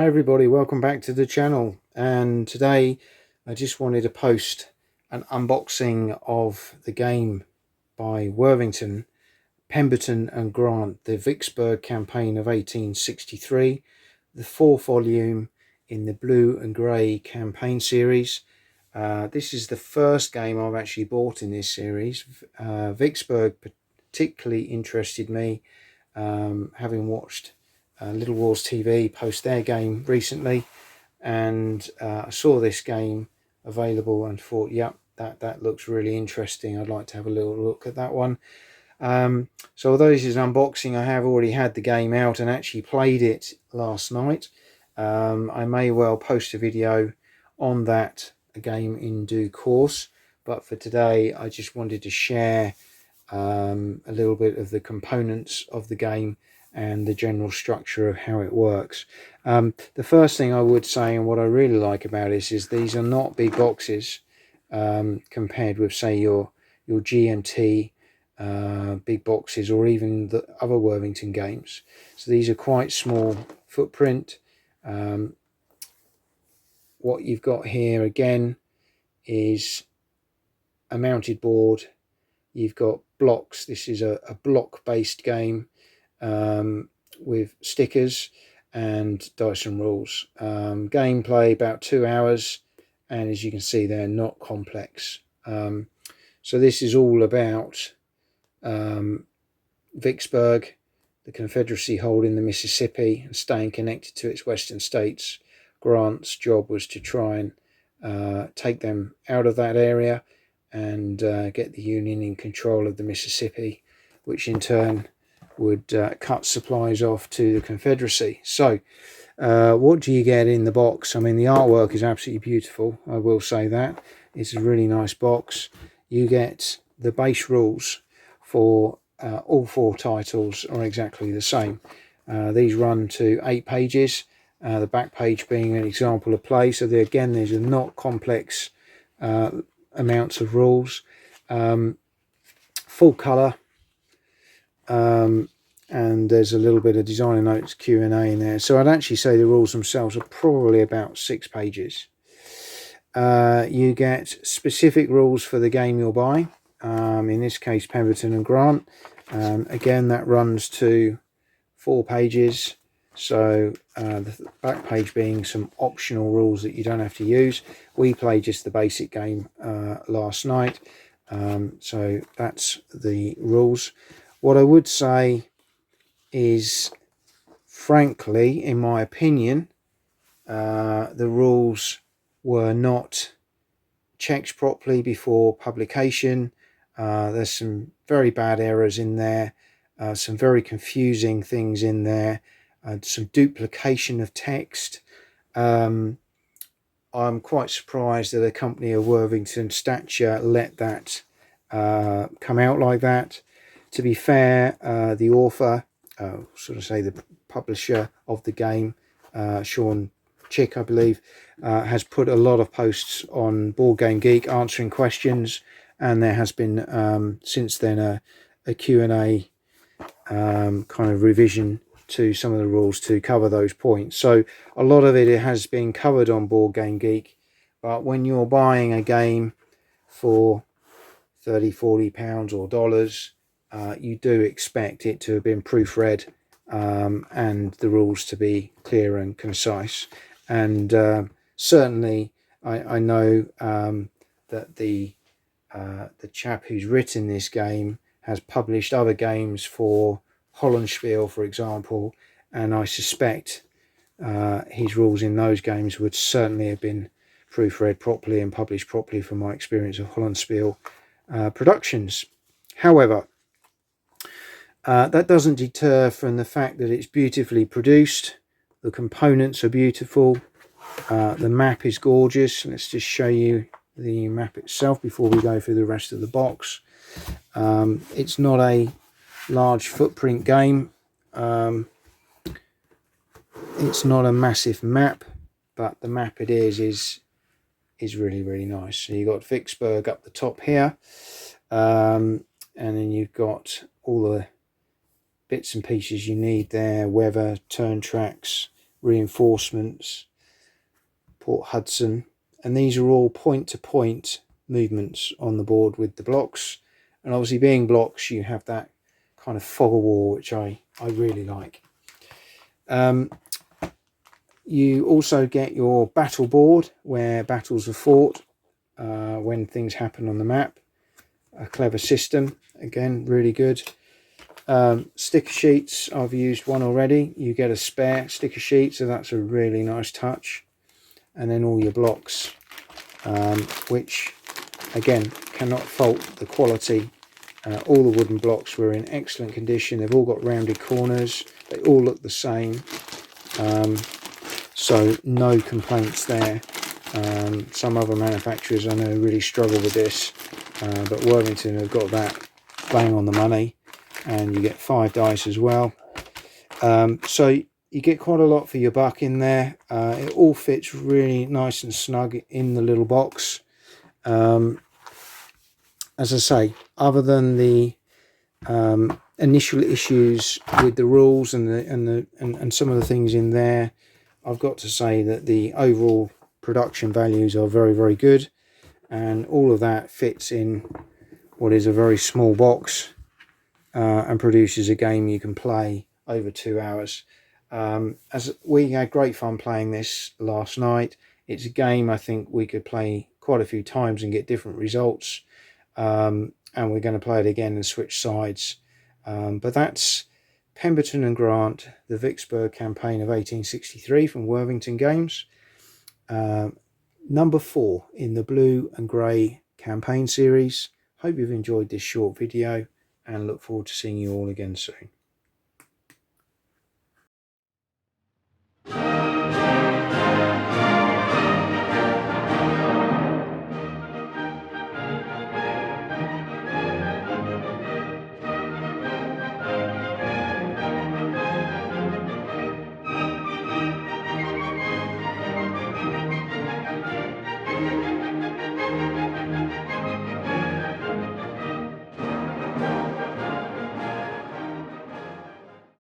Hi everybody, welcome back to the channel, and today I just wanted to post an unboxing of the game by Worthington, Pemberton and Grant, the Vicksburg campaign of 1863, the 4th volume in the blue and grey campaign series. This is the first game I've actually bought in this series. Vicksburg particularly interested me, having watched Little Wars TV post their game recently, and I saw this game available and thought, yep, that looks really interesting. I'd like to have a little look at that one. So although this is an unboxing, I have already had the game out and actually played it last night. I may well post a video on that game in due course, but for today I just wanted to share a little bit of the components of the game and the general structure of how it works. The first thing I would say, and what I really like about this, is these are not big boxes compared with, say, your G&T big boxes, or even the other Worthington games. So these are quite small footprint. What you've got here again is a mounted board. You've got blocks. This is a block based game with stickers and dice and rules. Gameplay about 2 hours, and as you can see, they're not complex. So this is all about Vicksburg, the Confederacy holding the Mississippi and staying connected to its western states. Grant's job was to try and take them out of that area and get the Union in control of the Mississippi, which in turn would cut supplies off to the Confederacy. So what do you get in the box? I mean, the artwork is absolutely beautiful, I will say that. It's a really nice box. You get the base rules for all 4 titles are exactly the same. These run to 8 pages, the back page being an example of play. So again, these are not complex amounts of rules. Full colour, and there's a little bit of designer notes, Q&A in there. So I'd actually say the rules themselves are probably about 6 pages. You get specific rules for the game you'll buy, in this case Pemberton and Grant. Again, that runs to 4 pages. So the back page being some optional rules that you don't have to use. We played just the basic game last night, so that's the rules. What I would say is, frankly, in my opinion, the rules were not checked properly before publication. There's some very bad errors in there, some very confusing things in there, some duplication of text. I'm quite surprised that a company of Worthington stature let that come out like that. To be fair, the author, sort of say the publisher of the game, Sean Chick, I believe, has put a lot of posts on Board Game Geek answering questions, and there has been since then a Q&A kind of revision to some of the rules to cover those points. So a lot of it has been covered on Board Game Geek, but when you're buying a game for £30-40 or dollars, you do expect it to have been proofread and the rules to be clear and concise. And certainly I know that the chap who's written this game has published other games for Hollandspiel, for example, and I suspect his rules in those games would certainly have been proofread properly and published properly from my experience of Hollandspiel productions. However, that doesn't deter from the fact that it's beautifully produced. The components are beautiful. The map is gorgeous. Let's just show you the map itself before we go through the rest of the box. It's not a large footprint game. It's not a massive map, but the map it is really, really nice. So you've got Vicksburg up the top here, and then you've got all the bits and pieces you need there: weather, turn tracks, reinforcements, Port Hudson, and these are all point-to-point movements on the board with the blocks. And obviously being blocks, you have that kind of fog of war, which I really like. You also get your battle board where battles are fought when things happen on the map. A clever system, again, really good. Sticker sheets, I've used one already. You get a spare sticker sheet, so that's a really nice touch. And then all your blocks, which again, cannot fault the quality. All the wooden blocks were in excellent condition. They've all got rounded corners. They all look the same. So no complaints there. Some other manufacturers I know really struggle with this, but Worthington have got that bang on the money. And you get 5 dice as well. So you get quite a lot for your buck in there. It all fits really nice and snug in the little box. As I say, other than the initial issues with the rules and some of the things in there, I've got to say that the overall production values are very, very good, and all of that fits in what is a very small box and produces a game you can play over 2 hours. As we had great fun playing this last night. It's a game I think we could play quite a few times and get different results. And we're going to play it again and switch sides. But that's Pemberton and Grant, the Vicksburg campaign of 1863 from Worthington Games. Number 4 in the blue and grey campaign series. Hope you've enjoyed this short video and look forward to seeing you all again soon.